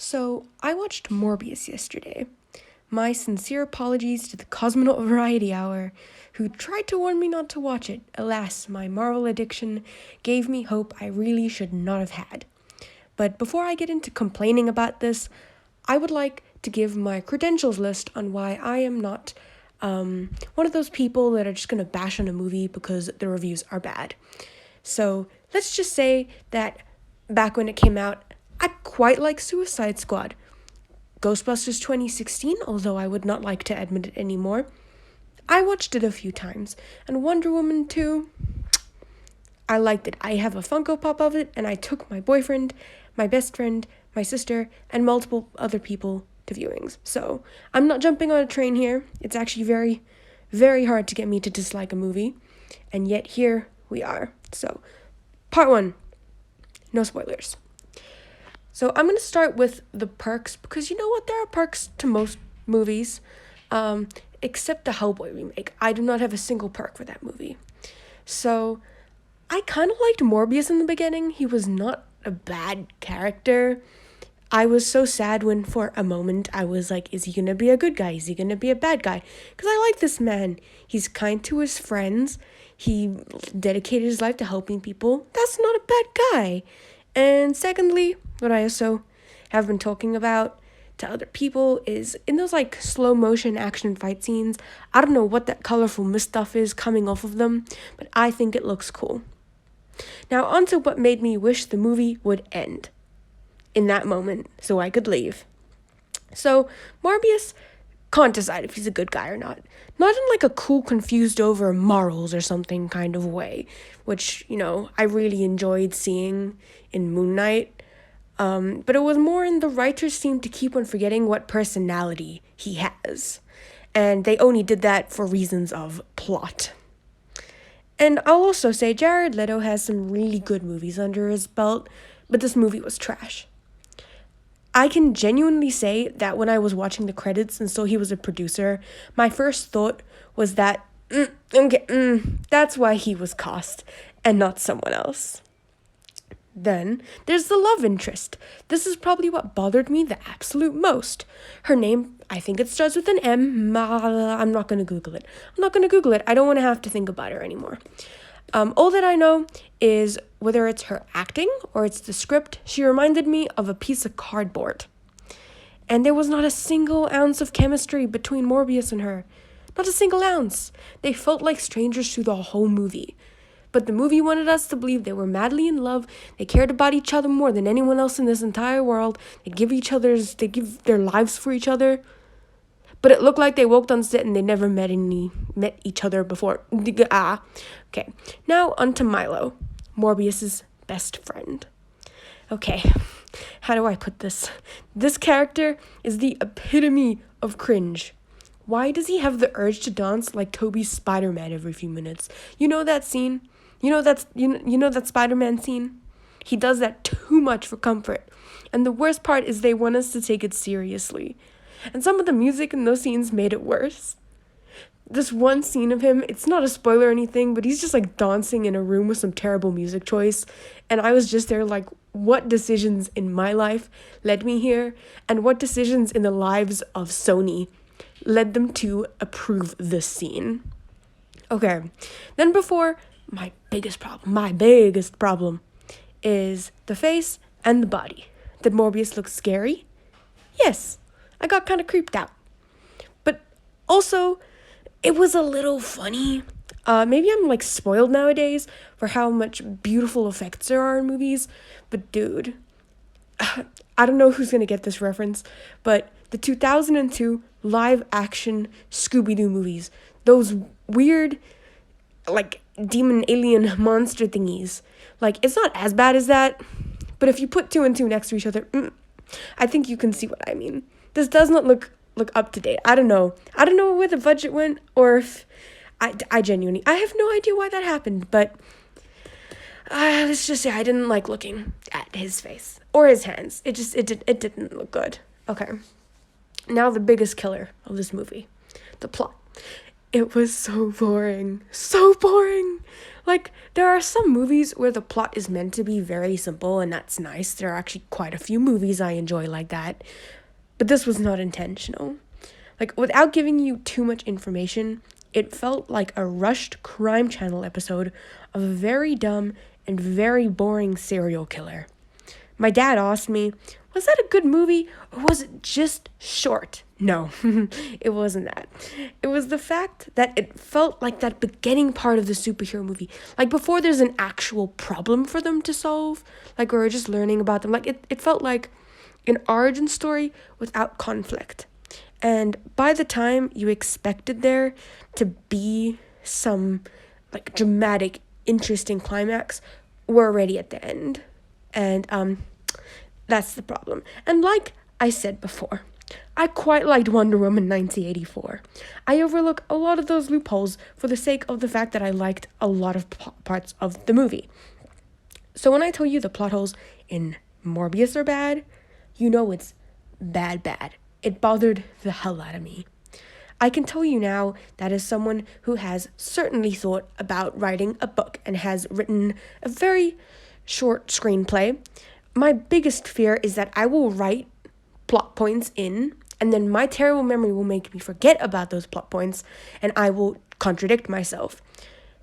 So, I watched Morbius yesterday. My sincere apologies to the Cosmonaut Variety Hour, who tried to warn me not to watch it. Alas, my Marvel addiction gave me hope I really should not have had. But before I get into complaining about this, I would like to give my credentials list on why I am not one of those people that are just going to bash on a movie because the reviews are bad. So, let's just say that back when it came out, I quite like Suicide Squad. Ghostbusters 2016, although I would not like to admit it anymore. I watched it a few times. And Wonder Woman 2, I liked it. I have a Funko Pop of it, and I took my boyfriend, my best friend, my sister, and multiple other people to viewings. So, I'm not jumping on a train here. It's actually very, very hard to get me to dislike a movie. And yet here we are. So, part 1. No spoilers. So I'm going to start with the perks, because you know what? There are perks to most movies, except the Hellboy remake. I do not have a single perk for that movie. So I kind of liked Morbius in the beginning. He was not a bad character. I was so sad when for a moment I was like, is he going to be a good guy? Is he going to be a bad guy? Because I like this man. He's kind to his friends. He dedicated his life to helping people. That's not a bad guy. And secondly, what I also have been talking about to other people is in those like slow motion action fight scenes, I don't know what that colorful mist stuff is coming off of them, but I think it looks cool. Now on to what made me wish the movie would end in that moment so I could leave. So Morbius can't decide if he's a good guy or not. Not in like a cool, confused over morals or something kind of way, which, I really enjoyed seeing in Moon Knight. But it was more in the writers seem to keep on forgetting what personality he has. And they only did that for reasons of plot. And I'll also say Jared Leto has some really good movies under his belt, but this movie was trash. I can genuinely say that when I was watching the credits and saw he was a producer, my first thought was that, that's why he was cast and not someone else. Then there's the love interest. This is probably what bothered me the absolute most. Her name, I think it starts with an M. I'm not going to Google it. I don't want to have to think about her anymore. All that I know is whether it's her acting or it's the script, she reminded me of a piece of cardboard. And there was not a single ounce of chemistry between Morbius and her. Not a single ounce. They felt like strangers through the whole movie. But the movie wanted us to believe they were madly in love, they cared about each other more than anyone else in this entire world, they give their lives for each other. But it looked like they walked on set and they never met each other before. Okay, now onto Milo, Morbius's best friend. Okay, how do I put this? This character is the epitome of cringe. Why does he have the urge to dance like Toby's Spider-Man every few minutes? You know that scene? You know that Spider-Man scene? He does that too much for comfort. And the worst part is they want us to take it seriously. And some of the music in those scenes made it worse. This one scene of him, it's not a spoiler or anything, but he's just like dancing in a room with some terrible music choice. And I was just there like, what decisions in my life led me here? And what decisions in the lives of Sony led them to approve this scene? Okay, then before, my biggest problem is the face and the body. Did Morbius look scary? Yes. I got kind of creeped out. But also, it was a little funny. Maybe I'm like spoiled nowadays for how much beautiful effects there are in movies. But dude, I don't know who's going to get this reference, but the 2002 live action Scooby-Doo movies, those weird, like, demon alien monster thingies. Like, it's not as bad as that, but if you put 2 and 2 next to each other, I think you can see what I mean. This does not look up to date. I don't know where the budget went, or if I genuinely, I have no idea why that happened, but let's just say I didn't like looking at his face or his hands. It didn't look good. Okay. Now the biggest killer of this movie, the plot. It was so boring. So boring. Like, there are some movies where the plot is meant to be very simple, and that's nice. There are actually quite a few movies I enjoy like that. But this was not intentional. Like, without giving you too much information, it felt like a rushed Crime Channel episode of a very dumb and very boring serial killer. My dad asked me, was that a good movie or was it just short? No, it wasn't that. It was the fact that it felt like that beginning part of the superhero movie. Like before there's an actual problem for them to solve. Like we're just learning about them. Like it felt like an origin story without conflict. And by the time you expected there to be some like dramatic, interesting climax, we're already at the end. And that's the problem. And like I said before, I quite liked Wonder Woman 1984. I overlook a lot of those loopholes for the sake of the fact that I liked a lot of parts of the movie. So when I tell you the plot holes in Morbius are bad, you know it's bad. It bothered the hell out of me. I can tell you now that as someone who has certainly thought about writing a book and has written a very short screenplay, my biggest fear is that I will write plot points in, and then my terrible memory will make me forget about those plot points, and I will contradict myself.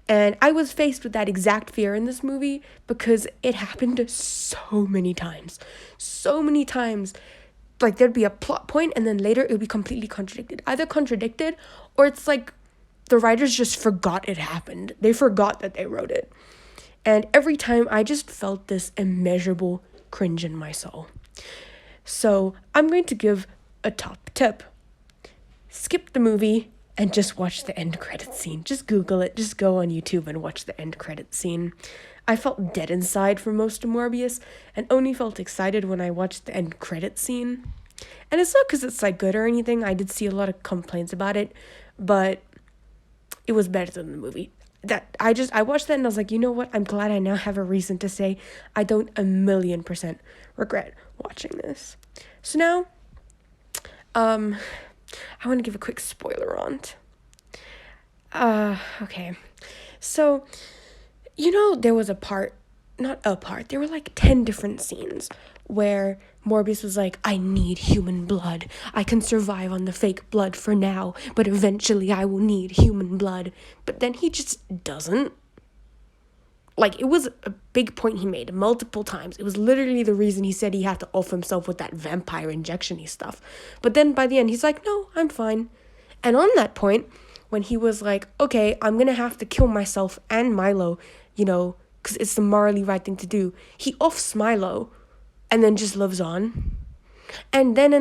And I was faced with that exact fear in this movie because it happened so many times. So many times. Like, there'd be a plot point, and then later it would be completely contradicted. Either contradicted, or it's like the writers just forgot it happened. They forgot that they wrote it. And every time I just felt this immeasurable cringe in my soul. So I'm going to give a top tip. Skip the movie and just watch the end credit scene. Just Google it. Just go on YouTube and watch the end credit scene. I felt dead inside for most of Morbius and only felt excited when I watched the end credit scene. And it's not because it's like good or anything. I did see a lot of complaints about it, but it was better than the movie. I watched that and I was like, you know what? I'm glad I now have a reason to say I don't 1,000,000% regret watching this. So now, I want to give a quick spoiler on it. Okay. So, there was there were like 10 different scenes where Morbius was like, I need human blood. I can survive on the fake blood for now, but eventually I will need human blood. But then he just doesn't. Like, it was a big point he made multiple times. It was literally the reason he said he had to off himself with that vampire injection-y stuff. But then by the end, he's like, no, I'm fine. And on that point, when he was like, okay, I'm going to have to kill myself and Milo, because it's the morally right thing to do, he offs Milo and then just lives on. And then,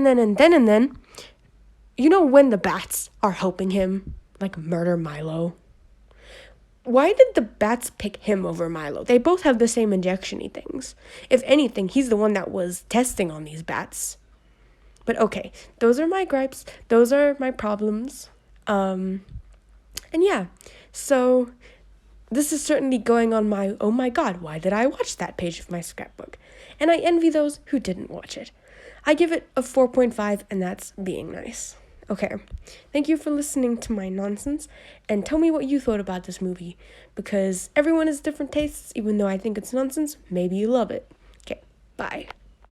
when the bats are helping him, like, murder Milo, why did the bats pick him over Milo? They both have the same injection-y things. If anything, he's the one that was testing on these bats. But okay, those are my gripes. Those are my problems. And yeah, so this is certainly going on my, oh my god, why did I watch that page of my scrapbook? And I envy those who didn't watch it. I give it a 4.5, and that's being nice. Okay, thank you for listening to my nonsense, and tell me what you thought about this movie, because everyone has different tastes. Even though I think it's nonsense, maybe you love it. Okay, bye.